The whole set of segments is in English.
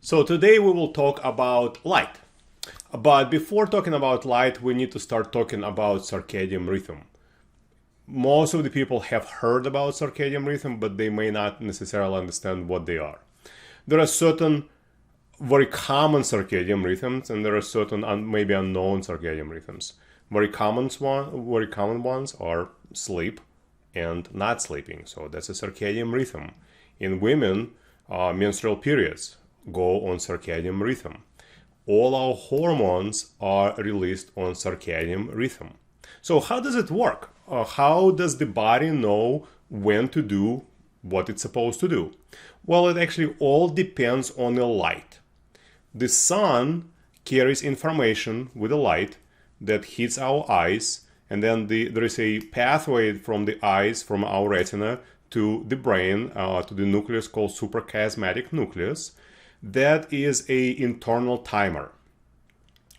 So today we will talk about light. But before talking about light, we need to start talking about circadian rhythm. Most of the people have heard about circadian rhythm, but they may not necessarily understand what they are. There are certain very common circadian rhythms, and there are certain maybe unknown circadian rhythms. Very common ones are sleep and not sleeping. So that's a circadian rhythm. In women, menstrual periods go on circadian rhythm. All our hormones are released on circadian rhythm. So how does it work? How does the body know when to do what it's supposed to do? Well, it actually all depends on the light. The sun carries information with the light that hits our eyes, and then there is a pathway from the eyes, from our retina, to the brain, to the nucleus called suprachiasmatic nucleus. That is a internal timer.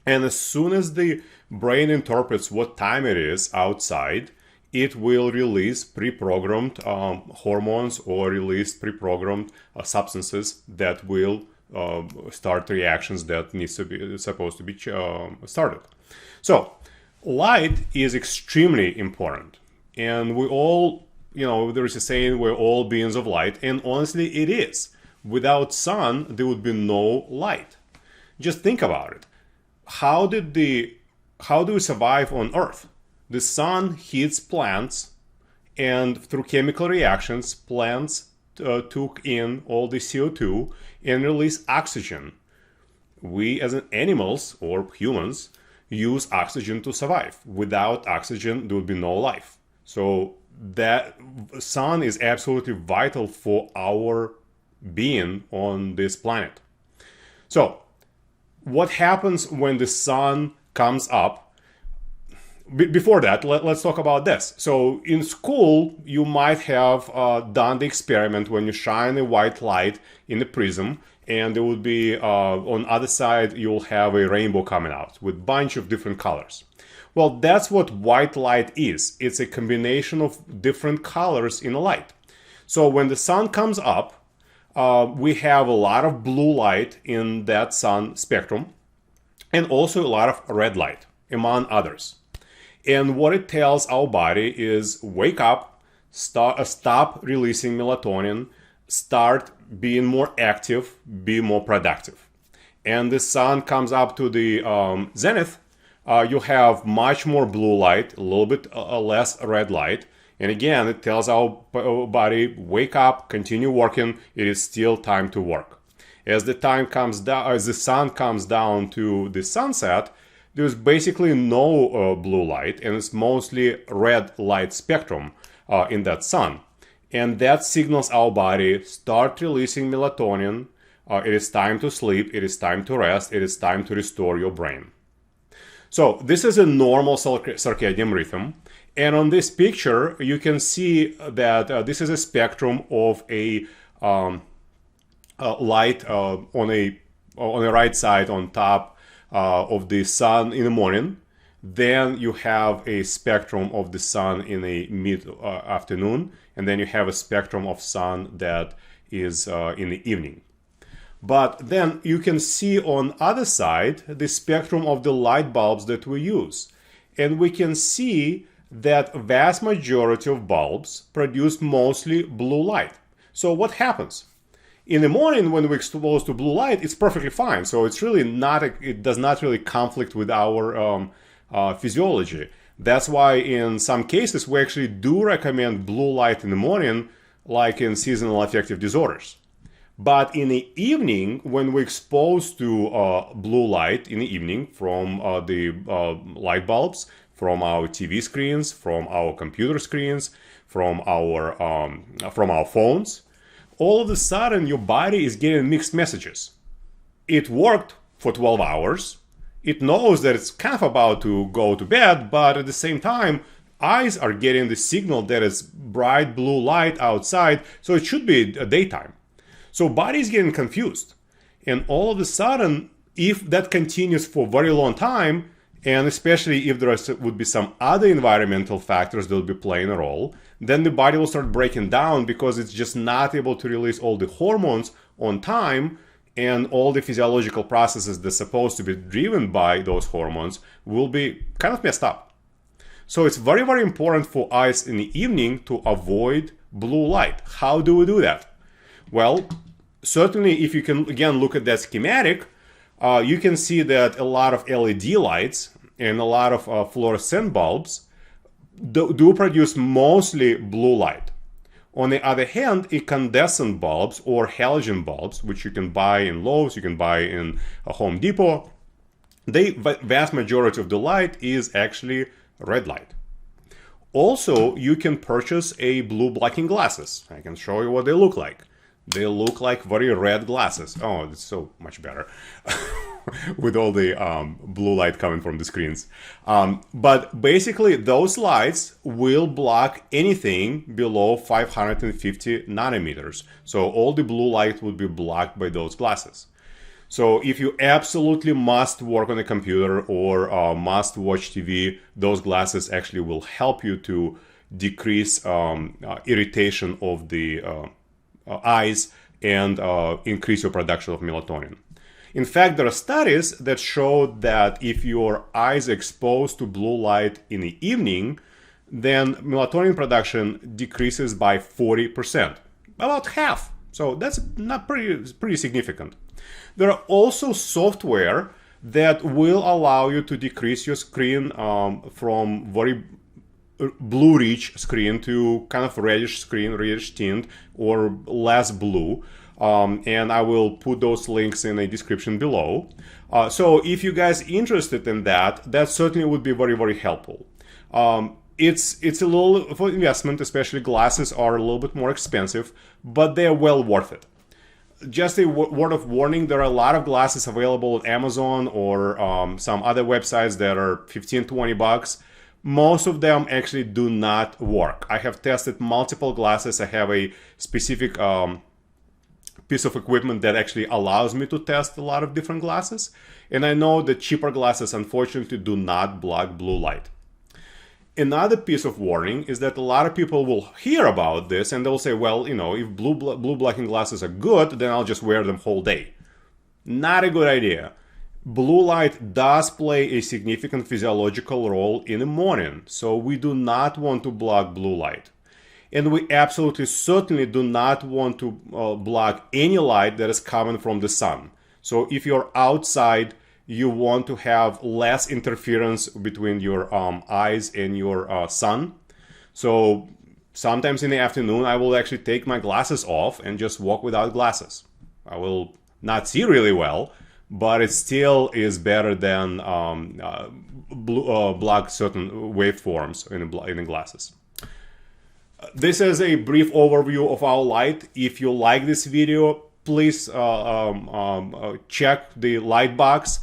And as soon as the brain interprets what time it is outside, it will release pre-programmed hormones or release pre-programmed substances that will start reactions that supposed to be started. So light is extremely important, and we all, there is a saying we're all beings of light, and honestly it is. Without sun, there would be no light. Just think about it. How do we survive on Earth? The sun heats plants, and through chemical reactions, plants took in all the CO2 and release oxygen. We as animals or humans use oxygen to survive. Without oxygen, there would be no life. So that sun is absolutely vital for our being on this planet. So what happens when the sun comes up? Before that, let's talk about this. So in school, you might have done the experiment when you shine a white light in a prism, and there would be on the other side, you'll have a rainbow coming out with a bunch of different colors. Well, that's what white light is. It's a combination of different colors in a light. So when the sun comes up, we have a lot of blue light in that sun spectrum, and also a lot of red light, among others. And what it tells our body is wake up, stop releasing melatonin, start being more active, be more productive. And the sun comes up to the zenith, you have much more blue light, a little bit less red light. And again, it tells our body, wake up, continue working, it is still time to work. As the sun comes down to the sunset, there's basically no blue light, and it's mostly red light spectrum in that sun. And that signals our body, start releasing melatonin, it is time to sleep, it is time to rest, it is time to restore your brain. So this is a normal circadian rhythm. And on this picture, you can see that this is a spectrum of a light on the right side on top of the sun in the morning. Then you have a spectrum of the sun in the mid-afternoon. And then you have a spectrum of sun that is in the evening. But then you can see on other side the spectrum of the light bulbs that we use. And we can see that vast majority of bulbs produce mostly blue light. So what happens? In the morning when we're exposed to blue light, it's perfectly fine. So it's really not, it does not really conflict with our physiology. That's why in some cases we actually do recommend blue light in the morning, like in seasonal affective disorders. But in the evening, when we're exposed to blue light in the evening from the light bulbs, from our TV screens, from our computer screens, from our phones, all of a sudden your body is getting mixed messages. It worked for 12 hours. It knows that it's kind of about to go to bed, but at the same time, eyes are getting the signal that it's bright blue light outside, so it should be a daytime. So body is getting confused. And all of a sudden, if that continues for a very long time, and especially if there would be some other environmental factors that will be playing a role, then the body will start breaking down because it's just not able to release all the hormones on time, and all the physiological processes that's supposed to be driven by those hormones will be kind of messed up. So it's very, very important for us in the evening to avoid blue light. How do we do that? Well, certainly if you can, again, look at that schematic, you can see that a lot of LED lights and a lot of fluorescent bulbs do produce mostly blue light. On the other hand, incandescent bulbs or halogen bulbs, which you can buy in Lowe's, you can buy in a Home Depot, the vast majority of the light is actually red light. Also, you can purchase a blue blocking glasses. I can show you what they look like. They look like very red glasses. Oh, it's so much better with all the blue light coming from the screens. But basically, those lights will block anything below 550 nanometers. So all the blue light would be blocked by those glasses. So if you absolutely must work on a computer or must watch TV, those glasses actually will help you to decrease irritation of the eyes and increase your production of melatonin. In fact, there are studies that show that if your eyes are exposed to blue light in the evening, then melatonin production decreases by 40%, about half. So that's not pretty significant. There are also software that will allow you to decrease your screen from very blue rich screen to kind of reddish screen, reddish tint, or less blue. And I will put those links in the description below. So if you guys are interested in that, that certainly would be very, very helpful. It's a little of an investment, especially glasses are a little bit more expensive, but they're well worth it. Just a word of warning, there are a lot of glasses available at Amazon or some other websites that are 15-20 bucks. Most of them actually do not work. I have tested multiple glasses. I have a specific piece of equipment that actually allows me to test a lot of different glasses. And I know that cheaper glasses, unfortunately, do not block blue light. Another piece of warning is that a lot of people will hear about this and they'll say, well, you know, if blue blocking glasses are good, then I'll just wear them whole day. Not a good idea. Blue light does play a significant physiological role in the morning, so we do not want to block blue light. And we absolutely certainly do not want to block any light that is coming from the sun. So if you're outside, you want to have less interference between your eyes and your sun. So sometimes in the afternoon, I will actually take my glasses off and just walk without glasses. I will not see really well, but it still is better than block certain waveforms in the glasses. This is a brief overview of our light. If you like this video, please check the light box.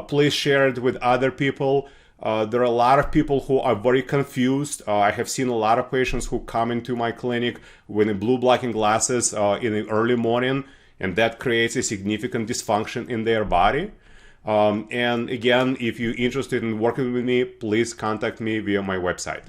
Please share it with other people. There are a lot of people who are very confused. I have seen a lot of patients who come into my clinic with blue blocking glasses in the early morning, and that creates a significant dysfunction in their body. And again, if you're interested in working with me, please contact me via my website.